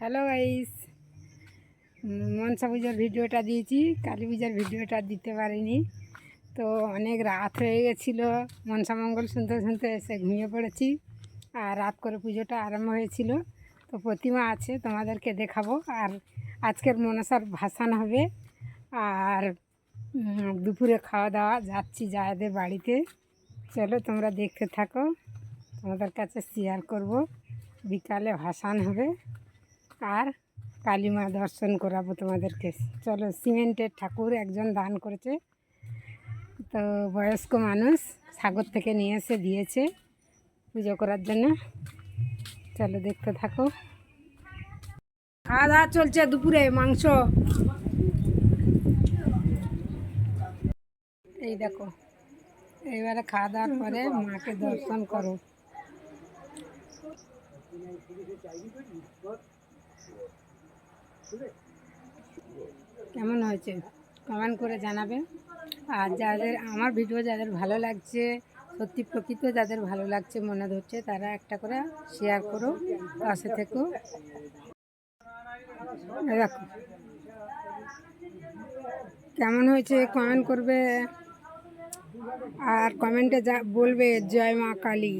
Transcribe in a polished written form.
Hello guys, Manasa পুজোর ভিডিওটা দিয়েছি, কালী পূজার ভিডিওটা দিতে পারিনি। তো অনেক রাত হয়ে গেছিলো, মনসা মঙ্গল শুনতে শুনতে এসে ঘুমিয়ে পড়েছি। আর রাত করে পুজোটা আরম্ভ হয়েছিল। তো প্রতিমা আছে, তোমাদেরকে দেখাবো। আর আজকের মনসার ভাসান হবে। আর দুপুরে খাওয়া দাওয়া, যাচ্ছি যাদের বাড়িতে। চলো তোমরা দেখতে থাকো, তোমাদের কাছে শেয়ার করব। বিকালে ভাসান হবে আর কালী মা দর্শন করাবো তোমাদেরকে। চলো, সিমেন্টের ঠাকুর একজন দান করেছে, তো বয়স্ক মানুষ, সাগর থেকে নিয়ে এসে দিয়েছে পুজো করার জন্য। চলো দেখতে থাকো। খাওয়া দাওয়া চলছে, দুপুরে মাংস। এই দেখো, এইবারে খাওয়া দাওয়ার পরে মাকে দর্শন করো। কেমন হয়েছে কমেন্ট করে জানাবে। আর যাদের আমার ভিডিও যাদের ভালো লাগছে, সত্যি প্রকৃত যাদের ভালো লাগছে মনে ধরছে, তারা একটা করে শেয়ার করো, পাশে থেকো। দেখো কেমন হয়েছে কমেন্ট করবে। আর কমেন্টে যা বলবে জয় মা কালী।